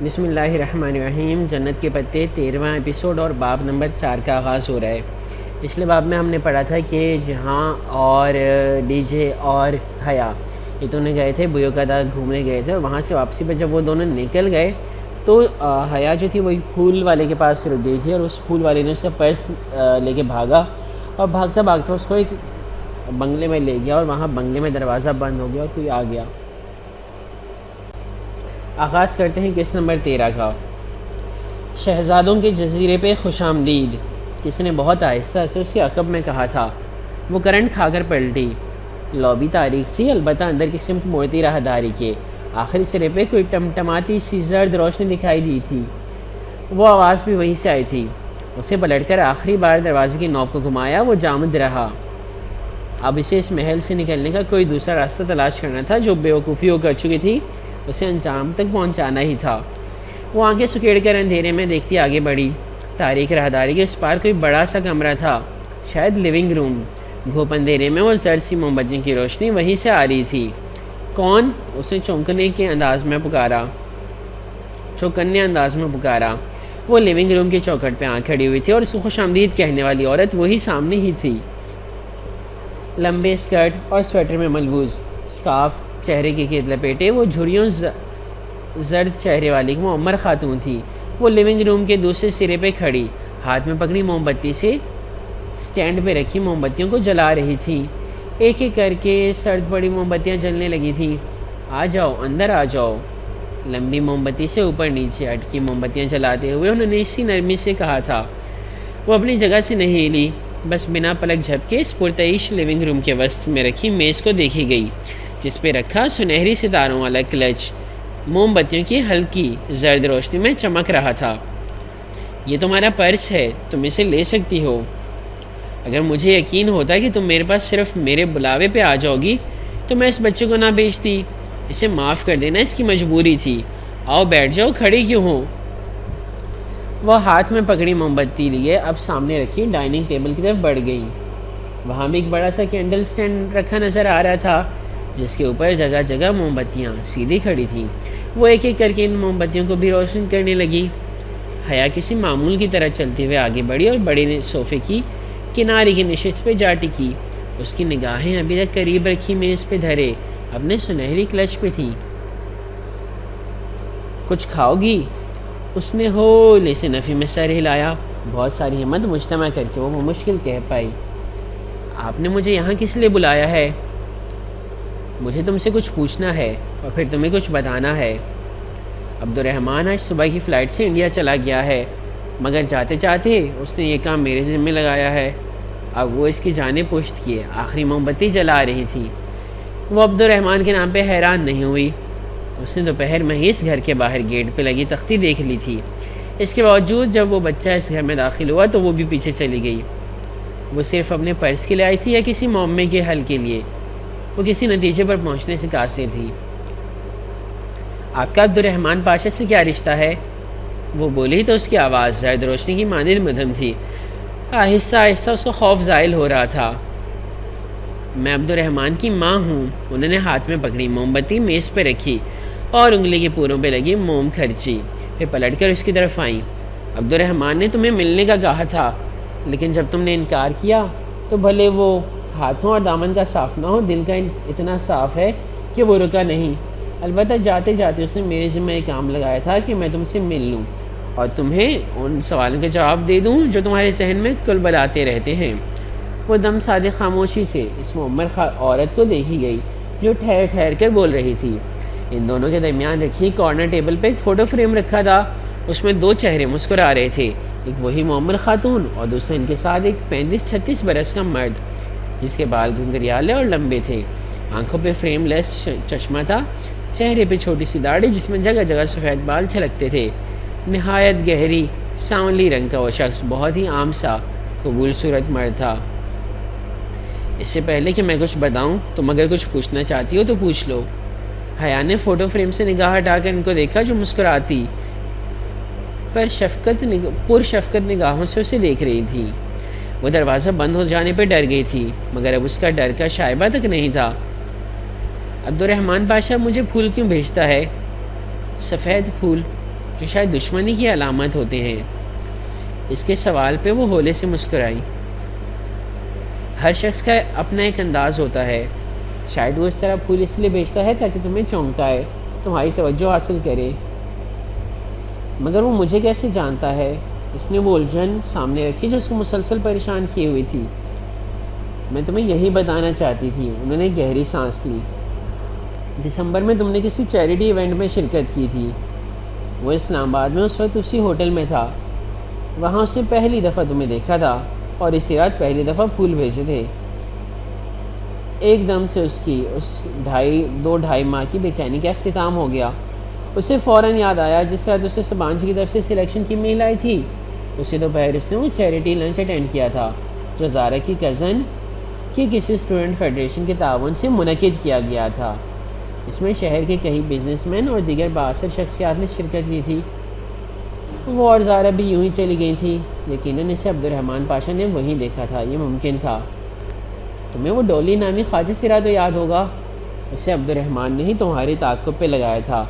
بسم اللہ الرحمن الرحیم۔ جنت کے پتے 13واں ایپیسوڈ اور باب نمبر 4 کا آغاز ہو رہا ہے۔ پچھلے باب میں ہم نے پڑھا تھا کہ جہاں اور ڈی جے اور حیا یہ دونوں گئے تھے بویو کا دا گھومنے گئے تھے، اور وہاں سے واپسی پہ جب وہ دونوں نکل گئے تو حیا جو تھی وہی پھول والے کے پاس رک گئی تھی، اور اس پھول والے نے اس کا پرس لے کے بھاگا، اور بھاگتا بھاگتا اس کو ایک بنگلے میں لے گیا، اور وہاں بنگلے میں دروازہ بند ہو گیا اور کوئی آ گیا۔ آغاز کرتے ہیں قسط نمبر 13 کا۔ شہزادوں کے جزیرے پہ خوش آمدید، کسی نے بہت آہستہ سے اس کے عقب میں کہا تھا۔ وہ کرنٹ کھا کر پلٹی۔ لابی تاریک سی، البتہ اندر کی سمت موڑتی راہداری کے آخری سرے پہ کوئی ٹمٹماتی سی زرد روشنی دکھائی دی تھی۔ وہ آواز بھی وہیں سے آئی تھی۔ اسے پلٹ کر آخری بار دروازے کی نوب کو گھمایا۔ وہ جامد رہا۔ اب اسے اس محل سے نکلنے کا کوئی دوسرا راستہ تلاش کرنا تھا۔ جو بیوقوفی ہو کر چکی تھی اسے انجام تک پہنچانا ہی تھا۔ وہ آنکھیں سکیڑ کر اندھیرے میں دیکھتی آگے بڑھی۔ تاریک راہداری کے اس پار کوئی بڑا سا کمرہ تھا، شاید لیونگ روم۔ گھوپ اندھیرے میں وہ زرد سی موم بتیوں کی روشنی وہیں سے آ رہی تھی۔ کون؟ اس نے چونکنے انداز میں پکارا۔ وہ لیونگ روم کی چوکھٹ پہ آنکھ کھڑی ہوئی تھی، اور اس کو خوش آمدید کہنے والی عورت وہی سامنے ہی تھی۔ لمبے اسکرٹ اور سویٹر میں ملبوس، اسکارف چہرے کے گرد لپیٹے، وہ جھریوں زرد چہرے والی ایک معمر خاتون تھی۔ وہ لیونگ روم کے دوسرے سرے پہ کھڑی، ہاتھ میں پکڑی موم بتی سے سٹینڈ پہ رکھی موم بتیوں کو جلا رہی تھی۔ ایک ایک کر کے سرد پڑی موم بتیاں جلنے لگی تھیں۔ آ جاؤ، اندر آ جاؤ۔ لمبی موم بتی سے اوپر نیچے اٹکی موم بتیاں جلاتے ہوئے انہوں نے اسی نرمی سے کہا تھا۔ وہ اپنی جگہ سے نہیں ہلی، بس بنا پلک جھپکے اس پرتعیش لیونگ روم کے وسط میں رکھی میز کو دیکھی گئی، جس پہ رکھا سنہری ستاروں والا کلچ موم بتیوں کی ہلکی زرد روشنی میں چمک رہا تھا۔ یہ تمہارا پرس ہے، تم اسے لے سکتی ہو۔ اگر مجھے یقین ہوتا کہ تم میرے پاس صرف میرے بلاوے پہ آ جاؤ گی تو میں اس بچے کو نہ بھیجتی۔ اسے معاف کر دینا اس کی مجبوری تھی۔ آؤ بیٹھ جاؤ، کھڑی کیوں ہو؟ وہ ہاتھ میں پکڑی موم بتی لیے اب سامنے رکھی ڈائننگ ٹیبل کی طرف بڑھ گئی۔ وہاں بھی ایک بڑا سا کینڈل سٹینڈ رکھا نظر آ رہا تھا، جس کے اوپر جگہ جگہ موم بتیاں سیدھی کھڑی تھیں۔ وہ ایک ایک کر کے ان موم بتیوں کو بھی روشن کرنے لگی۔ حیا کسی معمول کی طرح چلتے ہوئے آگے بڑھی اور بڑے صوفے کی کنارے کی نشست پہ جا ٹکی۔ اس کی نگاہیں ابھی تک قریب رکھی میز پہ دھرے اپنے سنہری کلچ پہ تھیں۔ کچھ کھاؤ گی؟ اس نے ہولے سے نفی میں سر ہلایا۔ بہت ساری ہمت مجتمع کر کے وہ مشکل کہہ پائی، آپ نے مجھے یہاں کس لیے بلایا ہے؟ مجھے تم سے کچھ پوچھنا ہے اور پھر تمہیں کچھ بتانا ہے۔ عبدالرحمن آج صبح کی فلائٹ سے انڈیا چلا گیا ہے، مگر جاتے جاتے اس نے یہ کام میرے ذمہ لگایا ہے۔ اب وہ اس کی جانب پشت کیے آخری موم بتی جلا رہی تھی۔ وہ عبدالرحمن کے نام پہ حیران نہیں ہوئی۔ اس نے دوپہر میں ہی اس گھر کے باہر گیٹ پہ لگی تختی دیکھ لی تھی۔ اس کے باوجود جب وہ بچہ اس گھر میں داخل ہوا تو وہ بھی پیچھے چلی گئی۔ وہ صرف اپنے پرس کے لیے آئی تھی یا کسی معمے کے حل کے لیے؟ وہ کسی نتیجے پر پہنچنے سے قاصر تھی۔ آپ کا عبدالرحمن پاشا سے کیا رشتہ ہے؟ وہ بولی تو اس کی آواز زرد روشنی کی مانند مدھم تھی۔ آہستہ آہستہ اس کو خوف زائل ہو رہا تھا۔ میں عبدالرحمن کی ماں ہوں۔ انہوں نے ہاتھ میں پکڑی موم بتی میز پہ رکھی اور انگلی کے پوروں پہ لگی موم خرچی، پھر پلٹ کر اس کی طرف آئیں۔ عبدالرحمن نے تمہیں ملنے کا کہا تھا، لیکن جب تم نے انکار کیا تو بھلے وہ ہاتھوں اور دامن کا صاف نہ ہو، دل کا اتنا صاف ہے کہ وہ رکا نہیں۔ البتہ جاتے جاتے اس نے میرے ذمہ ایک کام لگایا تھا کہ میں تم سے مل لوں اور تمہیں ان سوالوں کا جواب دے دوں جو تمہارے ذہن میں کلبل آتے رہتے ہیں۔ وہ دم سادے خاموشی سے اس معمر عورت کو دیکھی گئی جو ٹھہر ٹھہر کر بول رہی تھی۔ ان دونوں کے درمیان رکھی کارنر ٹیبل پہ ایک فوٹو فریم رکھا تھا۔ اس میں دو چہرے مسکرا رہے تھے، ایک وہی معمر خاتون اور دوسرا ان کے ساتھ ایک 35-36 برس کا مرد جس کے بال گھنگریالے اور لمبے تھے۔ آنکھوں پہ فریم لیس چشمہ تھا، چہرے پہ چھوٹی سی داڑھی جس میں جگہ جگہ سفید بال چھلکتے تھے۔ نہایت گہری سانولی رنگ کا وہ شخص بہت ہی عام سا قبول صورت مرد تھا۔ اس سے پہلے کہ میں کچھ بتاؤں تم اگر کچھ پوچھنا چاہتی ہو تو پوچھ لو۔ حیا نے فوٹو فریم سے نگاہ ہٹا کر ان کو دیکھا جو مسکراتی پر شفقت نگاہوں سے اسے دیکھ رہی تھی۔ وہ دروازہ بند ہو جانے پہ ڈر گئی تھی، مگر اب اس کا ڈر کا شائبہ تک نہیں تھا۔ عبدالرحمن پاشا مجھے پھول کیوں بھیجتا ہے؟ سفید پھول؟ جو شاید دشمنی کی علامت ہوتے ہیں۔ اس کے سوال پہ وہ ہولے سے مسکرائی۔ ہر شخص کا اپنا ایک انداز ہوتا ہے، شاید وہ اس طرح پھول اس لیے بیچتا ہے تاکہ تمہیں چونکائے، تمہاری توجہ حاصل کرے، مگر وہ مجھے کیسے جانتا ہے؟ اس نے وہ الجھن سامنے رکھی جو اس کو مسلسل پریشان کیے ہوئی تھی۔ میں تمہیں یہی بتانا چاہتی تھی۔ انہوں نے گہری سانس لی۔ دسمبر میں تم نے کسی چیریٹی ایونٹ میں شرکت کی تھی۔ وہ اسلام آباد میں اس وقت اسی ہوٹل میں تھا، وہاں اس نے پہلی دفعہ تمہیں دیکھا تھا اور اسی رات پہلی دفعہ پھول بھیجے تھے۔ ایک دم سے اس کی دو ڈھائی ماہ کی بے چینی کا اختتام ہو گیا۔ اسے فوراً یاد آیا جس رات اسے سبانچ کی طرف سے سلیکشن کی میل آئی تھی، اسی دوپہر اس نے وہ چیریٹی لنچ اٹینڈ کیا تھا جو زارا کی کزن کی کسی اسٹوڈنٹ فیڈریشن کے تعاون سے منعقد کیا گیا تھا۔ اس میں شہر کے کئی بزنس مین اور دیگر بااثر شخصیات نے شرکت کی تھی۔ وہ اور زارا بھی یوں ہی چلی گئی تھی۔ یقیناً اسے عبد الرحمن پاشا نے وہیں دیکھا تھا، یہ ممکن تھا۔ تمہیں وہ ڈولی نامی خواجہ سرا تو یاد ہوگا، اسے عبد الرحمن نے ہی تمہاری تعاقب پہ لگایا تھا۔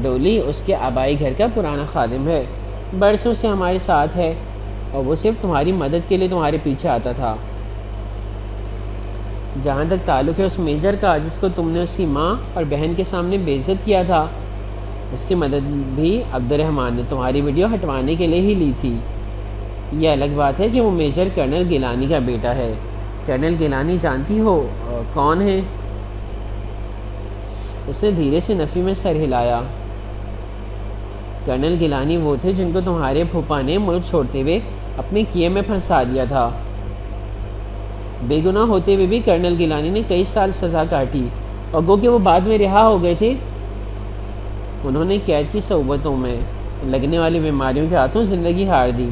ڈولی اس کے آبائی گھر کا پرانا خادم ہے، برسوں سے ہمارے ساتھ ہے اور وہ صرف تمہاری مدد کے لیے تمہارے پیچھے آتا تھا۔ جہاں تک تعلق ہے اس میجر کا جس کو تم نے اس کی ماں اور بہن کے سامنے بے عزت کیا تھا، اس کی مدد بھی عبد الرحمن نے تمہاری ویڈیو ہٹوانے کے لیے ہی لی تھی۔ یہ الگ بات ہے کہ وہ میجر کرنل گیلانی کا بیٹا ہے۔ کرنل گیلانی جانتی ہو کون ہے؟ اس نے دھیرے سے نفی میں سر ہلایا۔ کرنل گیلانی وہ تھے جن کو تمہارے پھوپھا نے ملک چھوڑتے ہوئے اپنے کیے میں پھنسا دیا تھا۔ بے گناہ ہوتے ہوئے بھی کرنل گیلانی نے کئی سال سزا کاٹی اور گو کہ وہ بعد میں رہا ہو گئے تھے۔ انہوں نے قید کی صحبتوں میں لگنے والی بیماریوں کے ہاتھوں زندگی ہار دی۔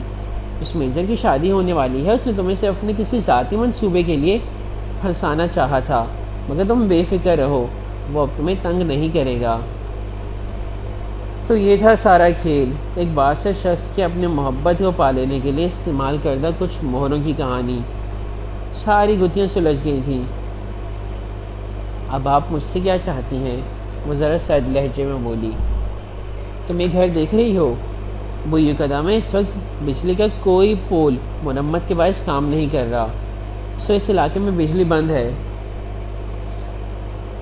اس میجر کی شادی ہونے والی ہے، اس نے تمہیں صرف اپنے کسی ذاتی منصوبے کے لیے پھنسانا چاہا تھا، مگر تم بے فکر رہو، وہ اب تمہیں تنگ نہیں کرے گا۔ تو یہ تھا سارا کھیل، ایک بااثر شخص کے اپنے محبت کو پا لینے کے لیے استعمال کردہ کچھ مہروں کی کہانی۔ ساری گتھیاں سلجھ گئی تھیں۔ اب آپ مجھ سے کیا چاہتی ہیں؟ وہ ذرا سرد لہجے میں بولی۔ تم یہ گھر دیکھ رہی ہو؟ بوئی قدم میں اس وقت بجلی کا کوئی پول مرمت کے باعث کام نہیں کر رہا، سو اس علاقے میں بجلی بند ہے۔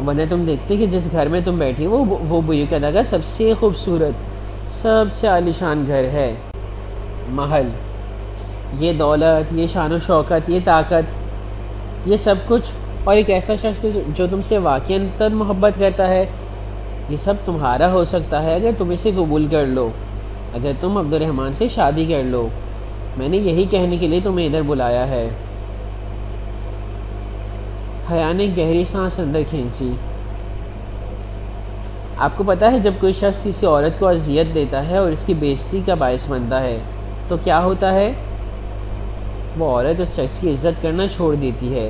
ورنہ تم دیکھتے کہ جس گھر میں تم بیٹھی وہ بوئی قدم کا سب سے خوبصورت، سب سے عالیشان گھر ہے۔ محل، یہ دولت، یہ شان و شوکت، یہ طاقت، یہ سب کچھ، اور ایک ایسا شخص جو تم سے واقعاً تر محبت کرتا ہے، یہ سب تمہارا ہو سکتا ہے اگر تم اسے قبول کر لو، اگر تم عبد الرحمن سے شادی کر لو۔ میں نے یہی کہنے کے لیے تمہیں ادھر بلایا ہے۔ حیا نے گہری سانس اندر کھینچی۔ آپ کو پتہ ہے جب کوئی شخص کسی عورت کو اذیت دیتا ہے اور اس کی بے عزتی کا باعث بنتا ہے تو کیا ہوتا ہے؟ وہ عورت اس شخص کی عزت کرنا چھوڑ دیتی ہے۔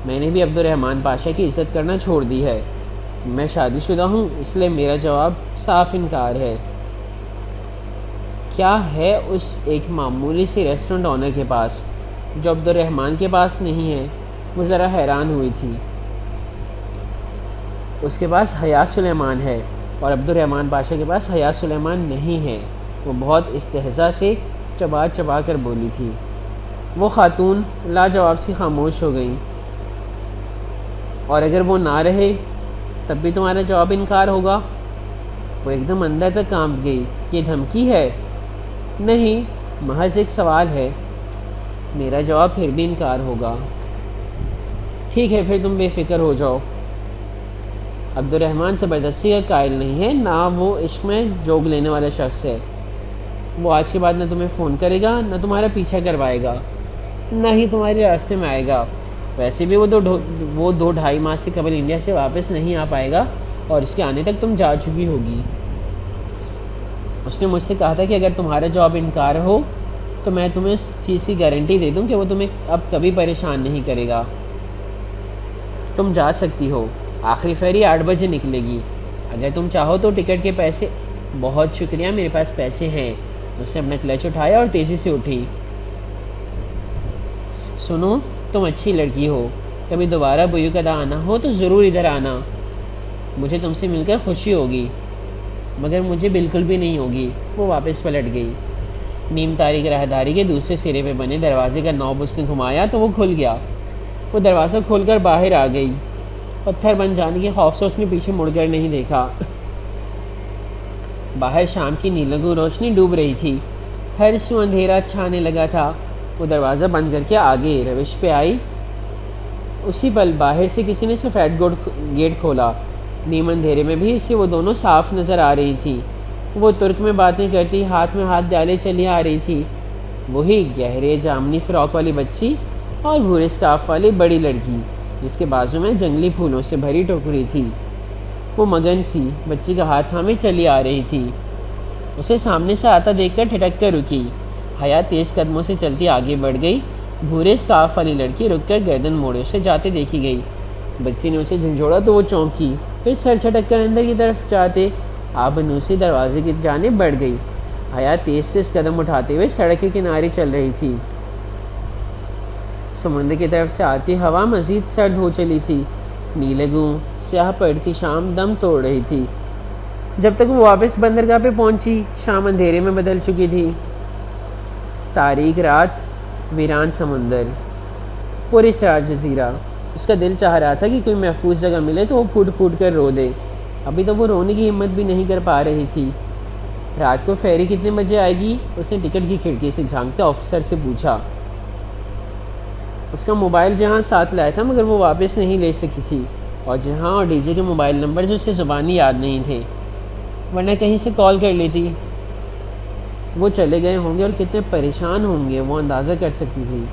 میں نے بھی عبد الرحمن پاشا کی عزت کرنا چھوڑ دی ہے۔ میں شادی شدہ ہوں، اس لیے میرا جواب صاف انکار ہے۔ کیا ہے اس ایک معمولی سی ریسٹورنٹ آنر کے پاس جو عبد الرحمن کے پاس نہیں ہے؟ وہ ذرا حیران ہوئی تھی۔ اس کے پاس حیا سلیمان ہے اور عبد الرحمن پاشا کے پاس حیا سلیمان نہیں ہے۔ وہ بہت استہزاء سے چبا چبا کر بولی تھی۔ وہ خاتون لاجواب سی خاموش ہو گئی۔ اور اگر وہ نہ رہے تب بھی تمہارا جواب انکار ہوگا؟ وہ ایک دم اندر تک کانپ گئی۔ یہ دھمکی ہے؟ نہیں، محض ایک سوال ہے۔ میرا جواب پھر بھی انکار ہوگا۔ ٹھیک ہے، پھر تم بے فکر ہو جاؤ۔ عبد الرحمن زبردستی کا قائل نہیں ہے، نہ وہ عشق میں جوگ لینے والا شخص ہے۔ وہ آج کے بعد نہ تمہیں فون کرے گا، نہ تمہارا پیچھا کروائے گا، نہ ہی تمہارے راستے میں آئے گا۔ ویسے بھی وہ دو ڈھائی ماہ سے قبل انڈیا سے واپس نہیں آ پائے گا اور اس کے آنے تک تم جا چکی ہوگی۔ اس نے مجھ سے کہا تھا کہ اگر تمہارا جواب انکار ہو تو میں تمہیں اس چیز کی گارنٹی دے دوں کہ وہ تمہیں اب کبھی پریشان نہیں کرے گا۔ تم جا سکتی ہو، آخری فیری 8 بجے نکلے گی۔ اگر تم چاہو تو ٹکٹ کے پیسے… بہت شکریہ، میرے پاس پیسے ہیں۔ اس نے اپنا کلچ اٹھایا اور تیزی سے اٹھی۔ سنو، تم اچھی لڑکی ہو، کبھی دوبارہ بوئی قدا آنا ہو تو ضرور ادھر آنا، مجھے تم سے مل کر خوشی ہوگی۔ مگر مجھے بالکل بھی نہیں ہوگی۔ وہ واپس پلٹ گئی۔ نیم تاریک راہداری کے دوسرے سرے پہ بنے دروازے کا نوب اس نے گھمایا تو وہ کھل گیا۔ وہ دروازہ کھول کر باہر آ گئی۔ پتھر بن جانے کے خوف سے اس نے پیچھے مڑ کر نہیں دیکھا۔ باہر شام کی نیلگوں روشنی ڈوب رہی تھی، ہر سو اندھیرا چھانے لگا تھا۔ وہ دروازہ بند کر کے آگے روش پہ آئی۔ اسی پل باہر سے کسی نے سفید گیٹ کھولا۔ نیم اندھیرے میں بھی اسے وہ دونوں صاف نظر آ رہی تھی۔ وہ ترک میں باتیں کرتی ہاتھ میں ہاتھ ڈالے چلی آ رہی تھی۔ وہی گہرے جامنی فراک والی بچی اور بھورے سکارف والی بڑی لڑکی جس کے بازو میں جنگلی پھولوں سے بھری ٹوکری تھی۔ وہ مگن سی بچی کا ہاتھ تھامے چلی آ رہی تھی۔ اسے سامنے سے آتا دیکھ کر ٹھٹک کر رکی۔ حیا تیز قدموں سے چلتی آگے بڑھ گئی۔ بھورے سکارف والی لڑکی رک کر گردن موڑے اسے جاتے دیکھی گئی۔ بچی نے اسے جھنجھوڑا تو وہ چونکی، پھر سر جھٹک کر اندر کی طرف جاتے آبنوسی دروازے کی جانب بڑھ گئی۔ حیا تیز سے قدم اٹھاتے ہوئے سڑک کے کنارے چل رہی تھی۔ سمندر کی طرف سے آتی ہوا مزید سرد ہو چلی تھی۔ نیلگوں سیاہ پڑتی شام دم توڑ رہی تھی۔ جب تک وہ واپس بندرگاہ پہ پہنچی شام اندھیرے میں بدل چکی تھی۔ تاریک رات، ویران سمندر، پوری سرا جزیرہ۔ اس کا دل چاہ رہا تھا کہ کوئی محفوظ جگہ ملے تو وہ پھوٹ پھوٹ کر رو دے۔ ابھی تو وہ رونے کی ہمت بھی نہیں کر پا رہی تھی۔ رات کو فیری کتنے بجے آئے گی؟ اس نے ٹکٹ کی کھڑکی سے جھانکتے آفیسر سے پوچھا۔ اس کا موبائل جہاں ساتھ لایا تھا مگر وہ واپس نہیں لے سکی تھی، اور جہاں اور ڈی جے کے موبائل نمبرز اسے زبانی یاد نہیں تھے، ورنہ کہیں سے کال کر لیتی۔ وہ چلے گئے ہوں گے اور کتنے پریشان ہوں گے وہ اندازہ کر سکتی تھی۔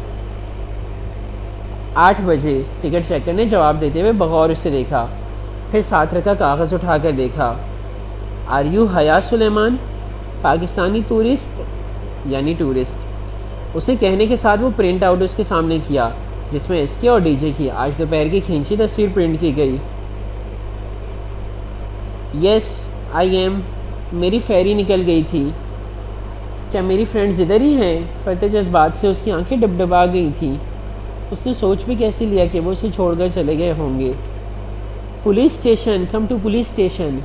8 بجے ٹکٹ چیکر نے جواب دیتے ہوئے بغور اسے دیکھا، پھر ساتھ رکھا کاغذ اٹھا کر دیکھا۔ آر یو حیا سلیمان، پاکستانی ٹورسٹ یعنی ٹورسٹ؟ اسے کہنے کے ساتھ وہ پرنٹ آؤٹ اس کے سامنے کیا جس میں اس کی اور ڈی جے کی آج دوپہر کی کھینچی تصویر پرنٹ کی گئی۔ یس آئی ایم، میری فیری نکل گئی تھی۔ کیا میری فرینڈز ادھر ہی ہیں؟ فرتے جذبات سے اس کی آنکھیں ڈبڈبا گئی تھیں۔ اس نے سوچ بھی کیسے لیا کہ وہ اسے چھوڑ کر چلے گئے ہوں گے۔ Police station, come to police station.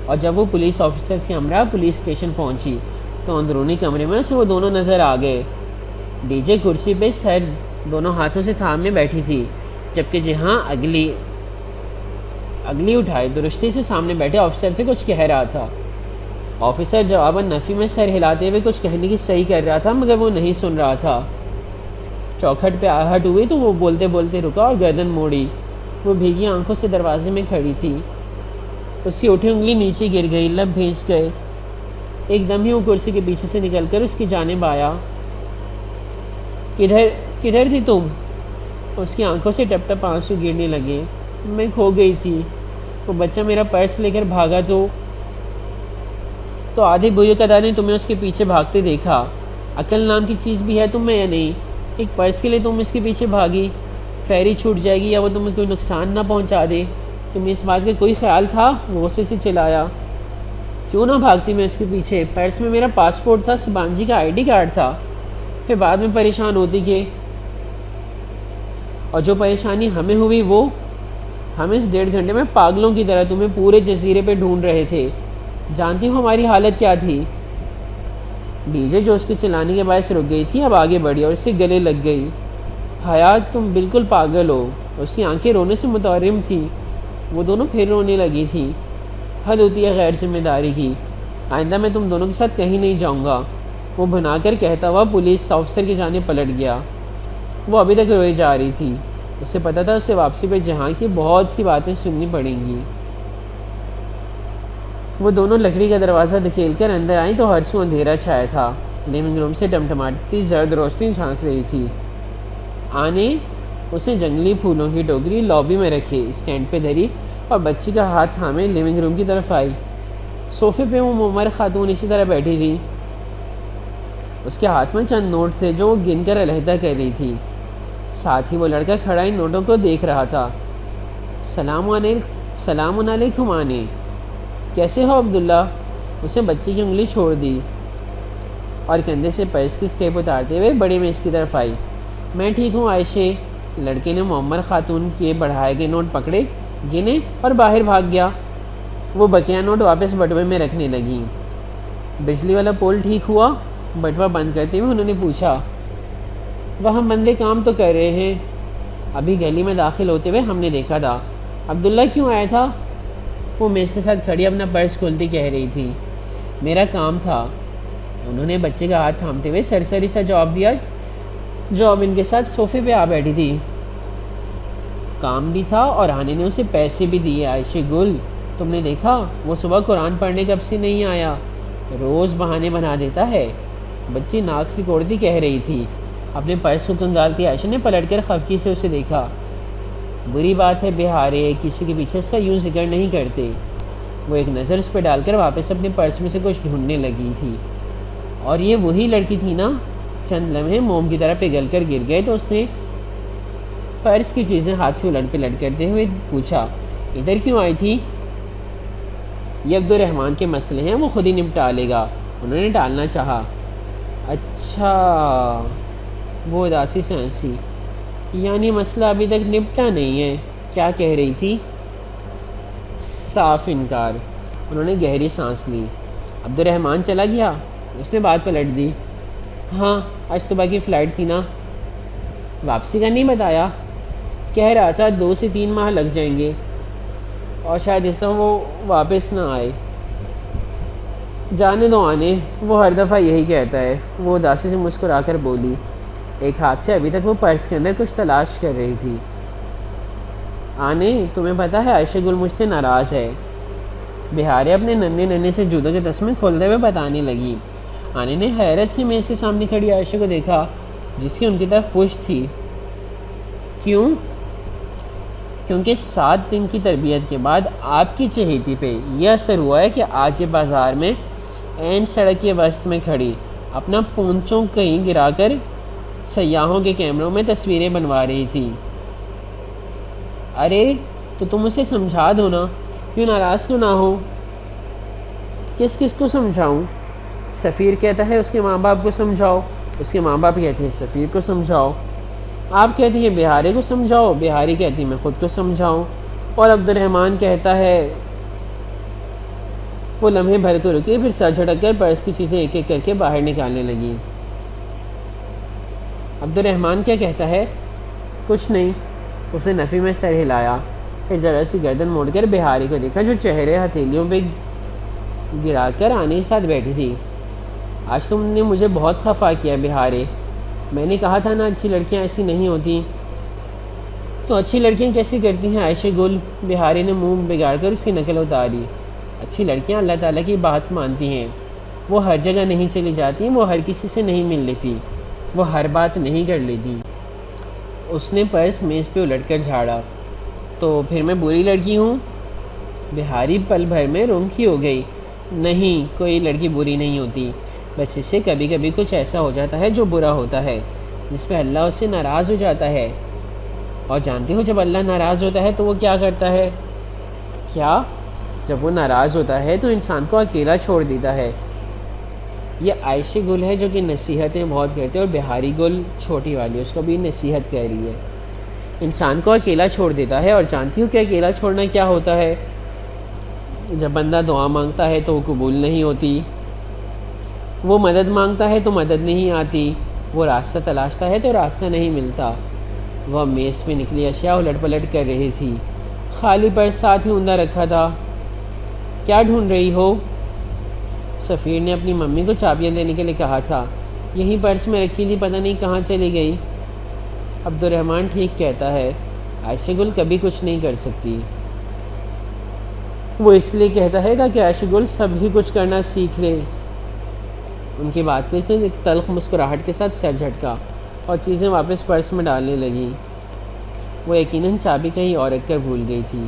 اور جب وہ پولیس آفیسر سے ہمراہ پولیس اسٹیشن پہنچی تو اندرونی کمرے میں اسے وہ دونوں نظر آ گئے۔ ڈی جے کرسی پہ سر دونوں ہاتھوں سے تھامے بیٹھی تھی، جبکہ جہاں اگلی اٹھائے درستی سے سامنے بیٹھے آفیسر سے کچھ کہہ رہا تھا۔ آفیسر جواباً نفی میں سر ہلاتے ہوئے کچھ کہنے کی صحیح کر رہا تھا مگر وہ نہیں سن رہا تھا۔ چوکھٹ پہ آہٹ ہوئی تو وہ بولتے بولتے رکا اور گردن موڑی۔ وہ بھیگی آنکھوں سے دروازے میں کھڑی تھی۔ اس کی اٹھی انگلی نیچے گر گئی، لب بھیج گئے۔ ایک دم ہی وہ کرسی کے پیچھے سے نکل کر اس کی جانب آیا۔ کدھر تھی تم؟ اس کی آنکھوں سے ٹپ ٹپ آنسو گرنے لگے۔ میں کھو گئی تھی، وہ بچہ میرا پرس لے کر بھاگا تو آدھے بوئے قدا نے تمہیں اس کے پیچھے بھاگتے دیکھا۔ عقل نام کی چیز بھی ہے تم میں یا نہیں؟ ایک پرس کے لیے تم اس کے پیچھے بھاگی؟ فیری چھوٹ جائے گی یا وہ تمہیں کوئی نقصان نہ پہنچا دے، تمہیں اس بات کا کوئی خیال تھا؟ وہ غصے سے چلایا۔ کیوں نہ بھاگتی میں اس کے پیچھے؟ پرس میں میرا پاسپورٹ تھا، سبان جی کا ID کارڈ تھا، پھر بعد میں پریشان ہوتی کہ اور جو پریشانی ہمیں ہوئی وہ ہم اس 1.5 گھنٹے میں پاگلوں کی طرح تمہیں پورے جزیرے پہ ڈھونڈ رہے تھے۔ جانتی ہوں ہماری حالت کیا تھی؟ ڈی جے جو اس کے چلانے کے باعث رک گئی تھی اب آگے بڑھی اور اس سے گلے لگ گئی۔ حیا تم بالکل پاگل ہو۔ اس کی آنکھیں رونے سے متورم تھیں۔ وہ دونوں پھر رونے لگی تھیں۔ حد ہوتی ہے غیر ذمہ داری کی، آئندہ میں تم دونوں کے ساتھ کہیں نہیں جاؤں گا، وہ بنا کر کہتا ہوا پولیس آفیسر کی جانب پلٹ گیا۔ وہ ابھی تک روئی جا رہی تھی۔ اسے پتہ تھا اسے واپسی پہ جہاں کی بہت سی باتیں سننی پڑیں گی۔ وہ دونوں لکڑی کا دروازہ دھکیل کر اندر آئیں تو ہر سو اندھیرا چھایا تھا۔ لیونگ روم سے ٹمٹماتی زرد روشنی جھانک رہی تھی۔ آنے اس نے جنگلی پھولوں کی ٹوکری لابی میں رکھی، اسٹینڈ پہ دھری اور بچی کا ہاتھ تھامے لیونگ روم کی طرف آئی۔ صوفے پہ وہ معمر خاتون اسی طرح بیٹھی تھی۔ اس کے ہاتھ میں چند نوٹ تھے جو وہ گن کر علیحدہ کر رہی تھی، ساتھ ہی وہ لڑکا کھڑا ان نوٹوں کو دیکھ رہا تھا۔ سلام علیکم آنے، کیسے ہو عبداللہ؟ اسے بچی کی انگلی چھوڑ دی اور کندھے سے پرس کی اسٹیپ اتارتے ہوئے بڑی میز کی طرف آئی۔ میں ٹھیک ہوں عائشے۔ لڑکے نے معمر خاتون کے بڑھائے گئے نوٹ پکڑے، گنے اور باہر بھاگ گیا۔ وہ بقیہ نوٹ واپس بٹوے میں رکھنے لگیں۔ بجلی والا پول ٹھیک ہوا؟ بٹوا بند کرتے ہوئے انہوں نے پوچھا۔ وہاں بندے کام تو کر رہے ہیں، ابھی گلی میں داخل ہوتے ہوئے ہم نے دیکھا تھا۔ عبداللہ کیوں آیا تھا؟ وہ میز کے ساتھ کھڑی اپنا پرس کھولتی کہہ رہی تھی۔ میرا کام تھا، انہوں نے بچے کا ہاتھ تھامتے ہوئے سرسری سا جواب دیا جو اب ان کے ساتھ صوفے پہ آ بیٹھی تھی۔ کام بھی تھا اور آنے نے اسے پیسے بھی دیے۔ عائشہ گل، تم نے دیکھا وہ صبح قرآن پڑھنے کب سے نہیں آیا، روز بہانے بنا دیتا ہے۔ بچی ناک سے کوڑتی کہہ رہی تھی۔ اپنے پرس کو کنگالتی عائشہ نے پلٹ کر خفگی سے اسے دیکھا۔ بری بات ہے بہارے کسی کے پیچھے اس کا یوں ذکر نہیں کرتے۔ وہ ایک نظر اس پہ ڈال کر واپس اپنے پرس میں سے کچھ ڈھونڈنے لگی تھی۔ اور یہ وہی لڑکی تھی نا؟ چند لمحے موم کی طرح پگھل کر گر گئے تو اس نے پرس کی چیزیں ہاتھ سے الٹ پلٹ کرتے ہوئے پوچھا، ادھر کیوں آئی تھی؟ یہ عبدالرحمن کے مسئلے ہیں، وہ خود ہی نپٹا لے گا، انہوں نے ٹالنا چاہا۔ اچھا، وہ اداسی سے ہنسی، یعنی مسئلہ ابھی تک نپٹا نہیں ہے؟ کیا کہہ رہی تھی؟ صاف انکار۔ انہوں نے گہری سانس لی۔ عبدالرحمن چلا گیا؟ اس نے بات پلٹ دی۔ ہاں، آج صبح کی فلائٹ تھی نا۔ واپسی کا نہیں بتایا؟ کہہ رہا تھا 2 سے 3 ماہ لگ جائیں گے اور شاید اس وہ واپس نہ آئے۔ جانے دو آنے، وہ ہر دفعہ یہی کہتا ہے، وہ اداسی سے مسکرا کر بولی۔ ایک ہاتھ سے ابھی تک وہ پرس کے اندر کچھ تلاش کر رہی تھی۔ آنے، تمہیں پتہ ہے عائشہ گل مجھ سے ناراض ہے، بہارے اپنے ننھے ننھے سے جوتوں کے تسمے کھولتے ہوئے بتانے لگی۔ آنے نے حیرت سے میز کے سامنے کھڑی عائشہ کو دیکھا جس کی ان کی طرف پشت تھی۔ کیوں؟ کیونکہ 7 دن کی تربیت کے بعد آپ کی چہیتی پہ یہ اثر ہوا ہے کہ آج یہ بازار میں اینڈ سڑک کے وسط میں کھڑی اپنا پونچوں کہیں گرا کر سیاحوں کے کیمروں میں تصویریں بنوا رہی تھی۔ ارے تو تم اسے سمجھا دو نا، کیوں ناراض تو نہ ہو؟ کس کو سمجھاؤں؟ سفیر کہتا ہے اس کے ماں باپ کو سمجھاؤ، اس کے ماں باپ کہتے ہیں سفیر کو سمجھاؤ، آپ کہتی ہیں بہارے کو سمجھاؤ، بہاری کہتی میں خود کو سمجھاؤں، اور عبدالرحمن کہتا ہے۔ وہ لمحے بھر کو رکی، پھر سر جھٹک کر پرس کی چیزیں ایک ایک کر کے باہر نکالنے لگی۔ عبدالرحمن کیا کہتا ہے؟ کچھ نہیں، اس نے نفی میں سر ہلایا، پھر ذرا سی گردن موڑ کر بہاری کو دیکھا جو چہرے ہتھیلیوں پہ گرا کر آنے کے ساتھ بیٹھی تھی۔ آج تم نے مجھے بہت خفا کیا بہارے، میں نے کہا تھا نا اچھی لڑکیاں ایسی نہیں ہوتی۔ تو اچھی لڑکیاں کیسی کرتی ہیں عائشہ گل؟ بہارے نے منہ بگاڑ کر اس کی نقل اتاری۔ اچھی لڑکیاں اللہ تعالیٰ کی بات مانتی ہیں، وہ ہر جگہ نہیں چلی جاتی، وہ ہر کسی سے نہیں مل لیتی، وہ ہر بات نہیں کر لیتی۔ اس نے پرس میز پہ الٹ کر جھاڑا۔ تو پھر میں بری لڑکی ہوں؟ بہاری پل بھر میں رونقی ہو گئی۔ نہیں، کوئی لڑکی بری نہیں ہوتی، بس اس سے کبھی کبھی کچھ ایسا ہو جاتا ہے جو برا ہوتا ہے، جس پہ اللہ اس سے ناراض ہو جاتا ہے۔ اور جانتے ہو جب اللہ ناراض ہوتا ہے تو وہ کیا کرتا ہے؟ کیا؟ جب وہ ناراض ہوتا ہے تو انسان کو اکیلا چھوڑ دیتا ہے۔ یہ عائشہ گل ہے جو کہ نصیحتیں بہت کرتے ہیں، اور بہاری گل چھوٹی والی اس کو بھی نصیحت کہہ رہی ہے۔ انسان کو اکیلا چھوڑ دیتا ہے، اور جانتی ہو کہ اکیلا چھوڑنا کیا ہوتا ہے؟ جب بندہ دعا مانگتا ہے تو وہ قبول نہیں ہوتی، وہ مدد مانگتا ہے تو مدد نہیں آتی، وہ راستہ تلاشتا ہے تو راستہ نہیں ملتا۔ وہ میز پہ نکلی اشیاء الٹ پلٹ کر رہی تھی۔ خالی پرس ساتھ ہی اوندا رکھا تھا۔ کیا ڈھونڈ رہی ہو؟ سفیر نے اپنی ممی کو چابیاں دینے کے لیے کہا تھا، یہیں پرس میں رکھی تھی، پتہ نہیں کہاں چلی گئی۔ عبدالرحمن ٹھیک کہتا ہے، عائشہ گل کبھی کچھ نہیں کر سکتی۔ وہ اس لیے کہتا ہے کہ عائشہ گل سب ہی کچھ کرنا سیکھ لے۔ ان کی بات پہ سے ایک تلخ مسکراہٹ کے ساتھ سر جھٹکا اور چیزیں واپس پرس میں ڈالنے لگیں۔ وہ یقیناً چابی کہیں اور رکھ کر بھول گئی تھی۔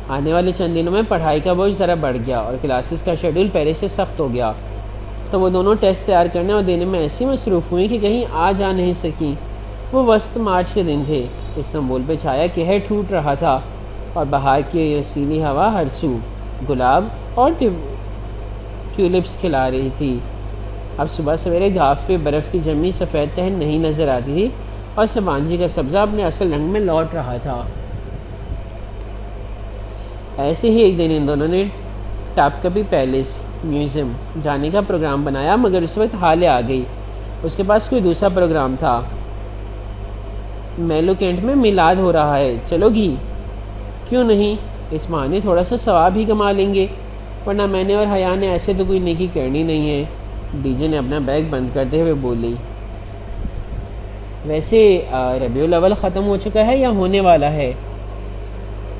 آنے والے چند دنوں میں پڑھائی کا بوجھ ذرا بڑھ گیا اور کلاسز کا شیڈول پہلے سے سخت ہو گیا، تو وہ دونوں ٹیسٹ تیار کرنے اور دینے میں ایسی مصروف ہوئی کہ کہیں آ جا نہیں سکیں۔ وہ وسط مارچ کے دن تھے، استنبول پہ چھایا قہر ٹوٹ رہا تھا، اور بہار کی رسیلی ہوا ہر سو گلاب اور ٹیولپس کھلا رہی تھی۔ اب صبح سویرے گھاس پہ برف کی جمی سفید تہن نہیں نظر آتی تھی، اور سبانجی کا سبزہ اپنے اصل رنگ میں لوٹ رہا تھا۔ ایسے ہی ایک دن ان دونوں نے ٹاپ کپی پیلس میوزیم جانے کا پروگرام بنایا، مگر اس وقت حالے آ گئی، اس کے پاس کوئی دوسرا پروگرام تھا۔ میلو کینٹ میں میلاد ہو رہا ہے، چلو گی؟ کیوں نہیں، اس بہانے تھوڑا سا ثواب ہی کما لیں گے، ورنہ میں نے اور حیا نے ایسے تو کوئی نیکی کرنی نہیں ہے۔ ڈی جے نے اپنا بیگ بند کرتے ہوئے بولی۔ ویسے ربیع الاول ختم ہو چکا ہے یا ہونے والا ہے؟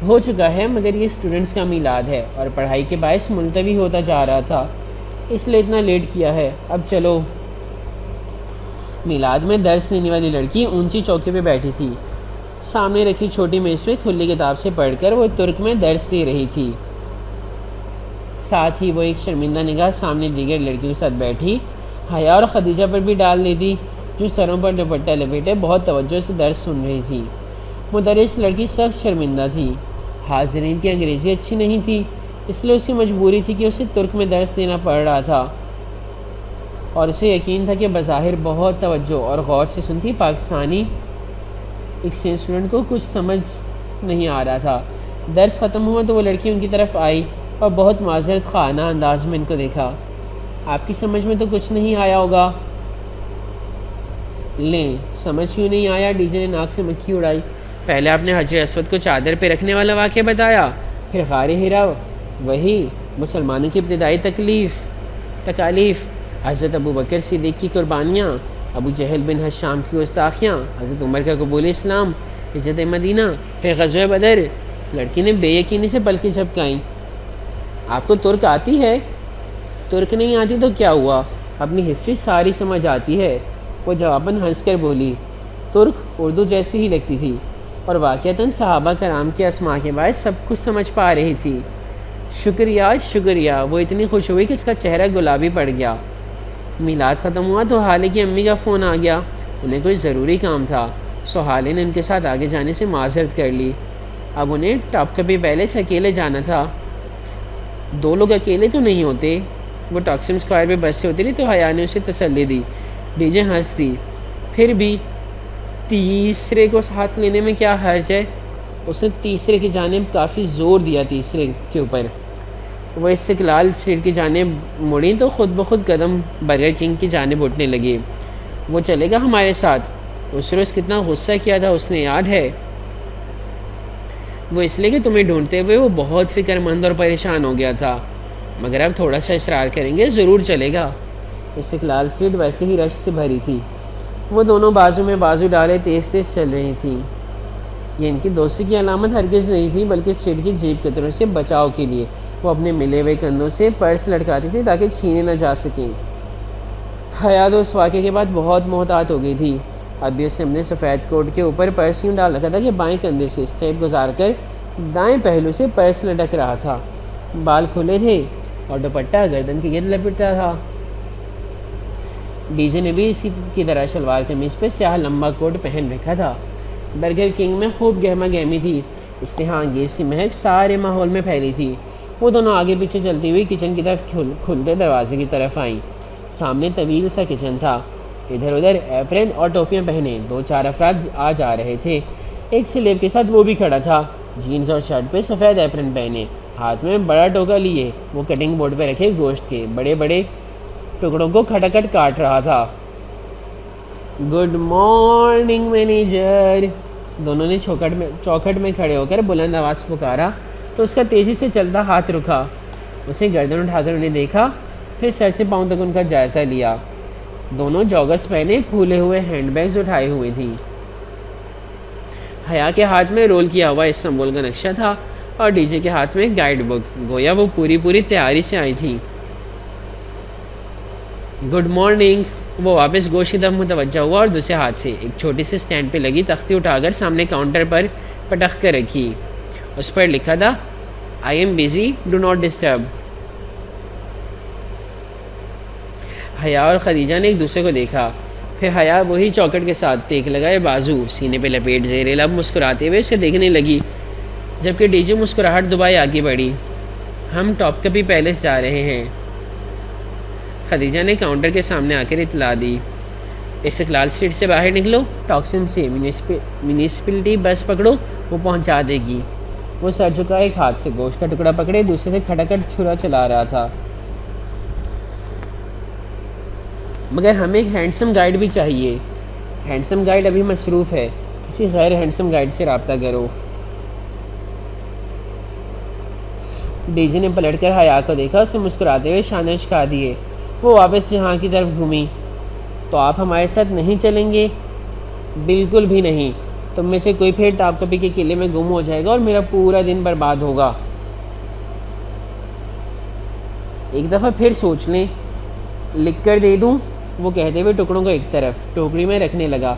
ہو چکا ہے، مگر یہ اسٹوڈنٹس کا میلاد ہے اور پڑھائی کے باعث ملتوی ہوتا جا رہا تھا، اس لیے اتنا لیٹ کیا ہے۔ اب چلو۔ میلاد میں درس دینے والی لڑکی اونچی چوکی پہ بیٹھی تھی، سامنے رکھی چھوٹی میز پہ کھلی کتاب سے پڑھ کر وہ ترک میں درس دے رہی تھی۔ ساتھ ہی وہ ایک شرمندہ نگاہ سامنے دیگر لڑکیوں کے ساتھ بیٹھی حیا اور خدیجہ پر بھی ڈال دیتی، جو سروں پر دوپٹہ لپیٹے بہت توجہ سے درس سن رہی تھی۔ مدرس لڑکی سخت شرمندہ تھی، حاضرین کی انگریزی اچھی نہیں تھی، اس لیے اس کی مجبوری تھی کہ اسے ترک میں درس دینا پڑ رہا تھا، اور اسے یقین تھا کہ بظاہر بہت توجہ اور غور سے سنتی پاکستانی ایکسچینج اسٹوڈنٹ کو کچھ سمجھ نہیں آ رہا تھا۔ درس ختم ہوا تو وہ لڑکی ان کی طرف آئی اور بہت معذرت خانہ انداز میں ان کو دیکھا۔ آپ کی سمجھ میں تو کچھ نہیں آیا ہوگا؟ لیں، سمجھ کیوں نہیں آیا؟ ڈی جے نے ناک سے مکھی اڑائی۔ پہلے آپ نے حجر اسود کو چادر پہ رکھنے والا واقعہ بتایا، پھر غار ہرا، وہی مسلمانوں کی ابتدائی تکالیف، حضرت ابو بکر صدیق کی قربانیاں، ابو جہل بن حشام کی گستاخیاں، حضرت عمر کا قبول اسلام، ہجرت مدینہ، پھر غزوہ بدر۔ لڑکی نے بے یقینی سے پلکیں جھپکائیں۔ آپ کو ترک آتی ہے؟ ترک نہیں آتی تو کیا ہوا، اپنی ہسٹری ساری سمجھ آتی ہے، وہ جواباً ہنس کر بولی۔ ترک اردو جیسی ہی لگتی تھی اور واقعتاً صحابہ کرام کے اسماء کے باعث سب کچھ سمجھ پا رہی تھی۔ شکریہ شکریہ، وہ اتنی خوش ہوئی کہ اس کا چہرہ گلابی پڑ گیا۔ میلاد ختم ہوا تو حالے کی امی کا فون آ گیا، انہیں کوئی ضروری کام تھا، سو حالے نے ان کے ساتھ آگے جانے سے معذرت کر لی۔ اب انہیں ٹاپ کپی پیلس اکیلے جانا تھا۔ دو لوگ اکیلے تو نہیں ہوتے، وہ ٹاکسم اسکوائر پہ بس سے اتری تو حیا نے اسے تسلی دی۔ ڈی جے ہنس دی۔ پھر بھی تیسرے کو ساتھ لینے میں کیا حرج ہے؟ اس نے تیسرے کی جانب کافی زور دیا، تیسرے کے اوپر۔ وہ استقلال اسٹریٹ کی جانب مڑی تو خود بخود قدم برگر کنگ کی جانب اٹھنے لگے۔ وہ چلے گا ہمارے ساتھ؟ اس روز کتنا غصہ کیا تھا اس نے، یاد ہے؟ وہ اس لیے کہ تمہیں ڈھونڈتے ہوئے وہ بہت فکر مند اور پریشان ہو گیا تھا، مگر اب تھوڑا سا اصرار کریں گے ضرور چلے گا۔ استقلال اسٹریٹ ویسے ہی رش سے بھری تھی، وہ دونوں بازو میں بازو ڈالے تیز تیز چل رہی تھیں۔ یہ ان کی دوستی کی علامت ہرگز نہیں تھی، بلکہ اسٹریٹ کی جیب کتروں سے بچاؤ کے لیے وہ اپنے ملے ہوئے کندھوں سے پرس لٹکاتی تھی تاکہ چھینے نہ جا سکیں۔ حیا تو اس واقعے کے بعد بہت محتاط ہو گئی تھی، اب بھی اس نے اپنے سفید کوٹ کے اوپر پرس یوں ڈال رکھا تھا کہ بائیں کندھے سے اسٹیپ گزار کر دائیں پہلو سے پرس لٹک رہا تھا، بال کھلے تھے اور دوپٹہ گردن کے گرد لپٹتا تھا۔ ڈی جے نے بھی اسی کی طرح شلوار قمیض پہ سیاہ لمبا کوٹ پہن رکھا تھا۔ برگر کنگ میں خوب گہما گہمی تھی، اشتہا انگیز سی مہک سارے ماحول میں پھیلی تھی۔ وہ دونوں آگے پیچھے چلتی ہوئی کچن کی طرف کھلتے دروازے کی طرف آئیں۔ سامنے طویل سا کچن تھا، ادھر ادھر ایپرن اور ٹوپیاں پہنے 2-4 افراد آ جا رہے تھے۔ ایک سلیب کے ساتھ وہ بھی کھڑا تھا، جینز اور شرٹ پہ سفید ایپرن پہنے، ہاتھ میں بڑا ٹوکا لیے وہ کٹنگ بورڈ پہ رکھے گوشت کے بڑے بڑے ٹکڑوں کو کھٹکھٹ کاٹ رہا تھا۔ گڈ مارننگ مینیجر، دونوں نے چوکھٹ میں کھڑے ہو کر بلند آواز پکارا تو اس کا تیزی سے چلتا ہاتھ رکا۔ اسے گردن اٹھا کر انہیں دیکھا، پھر سر سے پاؤں تک ان کا جائزہ لیا۔ دونوں جاگرز پہنے پھولے ہوئے ہینڈ بیگز اٹھائے ہوئے تھیں۔ حیا کے ہاتھ میں رول کیا ہوا استنبول کا نقشہ تھا اور ڈی جے کے ہاتھ میں گائیڈ بک، گویا وہ پوری تیاری سے آئی تھی۔ گڈ مارننگ، وہ واپس گوشت کی طرف متوجہ ہوا اور دوسرے ہاتھ سے ایک چھوٹی سی سٹینڈ پہ لگی تختی اٹھا کر سامنے کاؤنٹر پر پٹخ کر رکھی۔ اس پر لکھا تھا I am busy, do not disturb۔ حیا اور خدیجہ نے ایک دوسرے کو دیکھا، پھر حیا وہی چوکٹ کے ساتھ ٹیک لگائے بازو سینے پہ لپیٹ زیر لب مسکراتے ہوئے اسے دیکھنے لگی، جبکہ ڈی جے مسکراہٹ دبائے آگے بڑھی۔ ہم ٹاپ کپی پیلس جا رہے ہیں، خدیجہ نے کاؤنٹر کے سامنے آ کر اطلاع دی۔ استقلال اسٹریٹ سے باہر نکلو، ٹاکسم سے میونسپلٹی بس پکڑو، وہ پہنچا دے گی۔ وہ سر جھکا ایک ہاتھ سے گوشت کا ٹکڑا پکڑے دوسرے سے کھٹکھٹ چھرا چلا رہا تھا. مگر ہمیں ایک ہینڈسم گائیڈ بھی چاہیے. ہینڈسم گائیڈ ابھی مصروف ہے. کسی غیر ہینڈسم گائیڈ سے رابطہ کرو. ڈی جی نے پلٹ کر حیا کو دیکھا. اسے مسکراتے ہوئے شانے اچکا دیے. وہ واپس یہاں کی طرف گھومی. تو آپ ہمارے ساتھ نہیں چلیں گے؟ بالکل بھی نہیں. تم میں سے کوئی پھر ٹاپ کپی کے قلعے میں گم ہو جائے گا اور میرا پورا دن برباد ہوگا. ایک دفعہ پھر سوچ لیں. لکھ کر دے دوں؟ وہ کہتے ہوئے ٹکڑوں کو ایک طرف ٹوکری میں رکھنے لگا.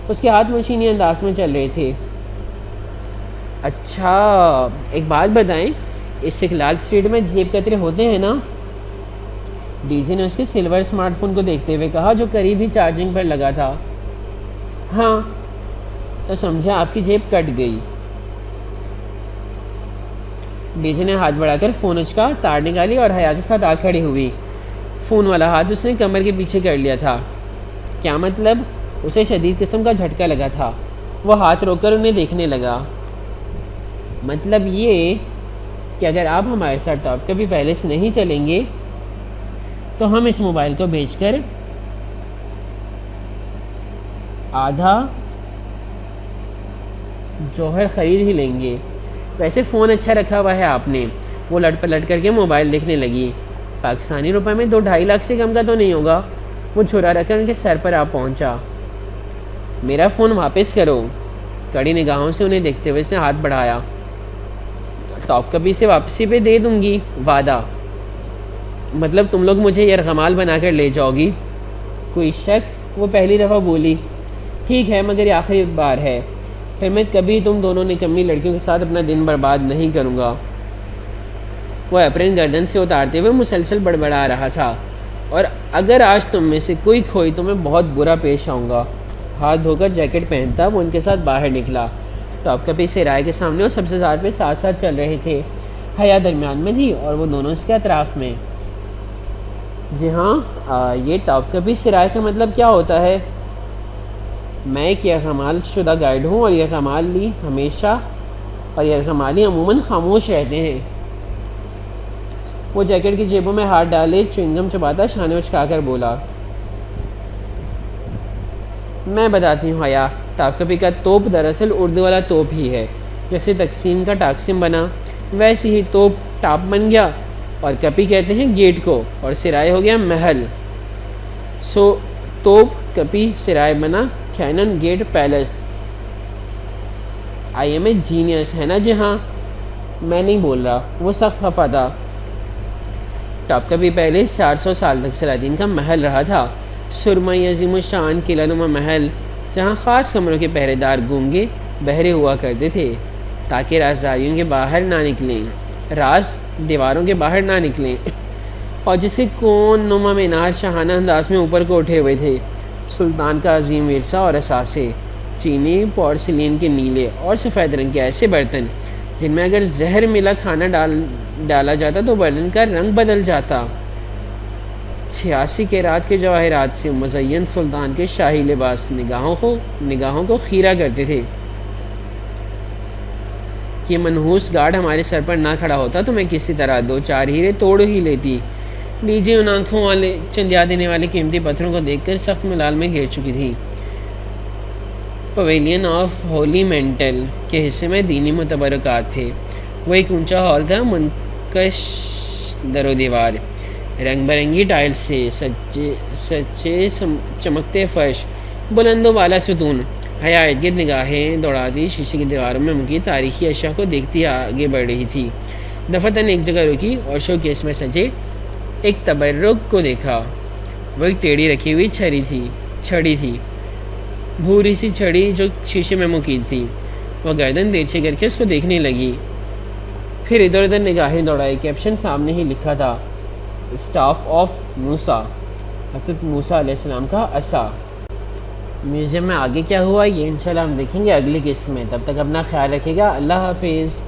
اس کے ہاتھ مشینی انداز میں چل رہے تھے. اچھا ایک بات بتائیں، استقلال اسٹریٹ میں جیب کترے ہوتے ہیں نا؟ ڈی جی نے اس کے سلور اسمارٹ فون کو دیکھتے ہوئے کہا جو قریب ہی چارجنگ پر لگا تھا. ہاں. تو سمجھا آپ کی جیب کٹ گئی. ڈی جی نے ہاتھ بڑھا کر فون اچکا، تار نکالی اور حیا کے ساتھ آ کھڑی ہوئی. فون والا ہاتھ اس نے کمر کے پیچھے کر لیا تھا. کیا مطلب؟ اسے شدید قسم کا جھٹکا لگا تھا. وہ ہاتھ روک کر انہیں دیکھنے لگا. مطلب یہ کہ اگر آپ ہمارے ساتھ ٹاپ کبھی پہلے سے نہیں چلیں گے تو ہم اس موبائل کو بیچ کر آدھا جوہر خرید ہی لیں گے. ویسے فون اچھا رکھا ہوا ہے آپ نے. وہ لٹ پلٹ کر کے موبائل دیکھنے لگی. پاکستانی روپے میں 2-2.5 لاکھ سے کم کا تو نہیں ہوگا. وہ چھرا رکھ کر ان کے سر پر آ پہنچا. میرا فون واپس کرو. کڑی نگاہوں سے انہیں دیکھتے ہوئے اس نے ہاتھ بڑھایا. ٹاپ کپی سے واپسی پہ دے دوں گی، وعدہ. مطلب تم لوگ مجھے یرغمال بنا کر لے جاؤ گی؟ کوئی شک؟ وہ پہلی دفعہ بولی. ٹھیک ہے مگر یہ آخری بار ہے. پھر میں کبھی تم دونوں نکمی لڑکیوں کے ساتھ اپنا دن برباد نہیں کروں گا. وہ اپرین گردن سے اتارتے ہوئے مسلسل بڑبڑا رہا تھا. اور اگر آج تم میں سے کوئی کھوئی تو میں بہت برا پیش آؤں گا. ہاتھ دھو کر جیکٹ پہنتا وہ ان کے ساتھ باہر نکلا. ٹاپ کپی سے رائے کے سامنے اور سبزہ زار پہ ساتھ ساتھ چل رہے تھے. حیا درمیان میں تھی اور وہ دونوں اس کے اطراف میں. جی ہاں، یہ ٹاپ کپی سے رائے کا مطلب کیا ہوتا ہے؟ میں ایک یرغمال شدہ گائیڈ ہوں اور یرغمالی عموماً خاموش رہتے ہیں. وہ جیکٹ کی جیبوں میں ہاتھ ڈالے چوئنگم چباتا شانے اچکا کر بولا. میں بتاتی ہوں حیا، ٹاپ کپی کا توپ دراصل اردو والا توپ ہی ہے. جیسے تقسیم کا ٹاکسم بنا ویسے ہی توپ ٹاپ بن گیا اور کپی کہتے ہیں گیٹ کو اور سرائے ہو گیا محل. سو توپ کپی سرائے بنا cannon gate palace. I am a genius ہے نا؟ جی ہاں. میں نہیں بول رہا. وہ سخت خفا تھا. ٹاپ کپی پہلے 400 سال تک سلاطین کا محل رہا تھا. سرمئی عظیم الشان قلعہ نما محل جہاں خاص کمروں کے پہرے دار گونگے بہرے ہوا کرتے تھے تاکہ رازداریوں کے باہر نہ نکلیں، راز دیواروں کے باہر نہ نکلیں، اور جس کے کون نما مینار شاہانہ انداز میں اوپر کو اٹھے ہوئے تھے. سلطان کا عظیم ورثہ اور اثاثے، چینی پورسلین کے نیلے اور سفید رنگ کے ایسے برتن جن میں اگر زہر ملا کھانا ڈالا جاتا تو برتن کا رنگ بدل جاتا. 86 کیرات کے جواہرات سے مزین سلطان کے شاہی لباس نگاہوں کو خیرہ کرتے تھے. یہ منحوس گارڈ ہمارے سر پر نہ کھڑا ہوتا تو میں کسی طرح 2-4 ہیرے توڑ ہی لیتی. لیجیے ان آنکھوں والے چندیا دینے والے قیمتی پتھروں کو دیکھ کر سخت ملال میں گھیر چکی تھی. پویلین آف ہولی مینٹل کے حصے میں دینی متبرکات تھے. وہ ایک اونچا ہال تھا، منقش در و دیوار، رنگ برنگی ٹائل سے سچے چمکتے فرش، بلند و بالا ستون. حیا ارد گرد نگاہیں دوڑاتی شیشے کی دیواروں میں مکی تاریخی اشیاء کو دیکھتی آگے بڑھ رہی تھی. دفعتاً ایک جگہ رکی اور شو کیس میں سجے ایک تبرک کو دیکھا. وہ ایک ٹیڑھی رکھی ہوئی چھڑی تھی، بھوری سی چھڑی جو شیشے میں مقید تھی. وہ گردن تیرچھی کر کے اس کو دیکھنے لگی، پھر ادھر ادھر نگاہیں دوڑائی. کیپشن سامنے ہی لکھا تھا، اسٹاف آف موسیٰ، حضرت موسیٰ علیہ السلام کا عصا. میوزیم میں آگے کیا ہوا یہ انشاءاللہ ہم دیکھیں گے اگلی قسط میں. تب تک اپنا خیال رکھے گا. اللہ حافظ.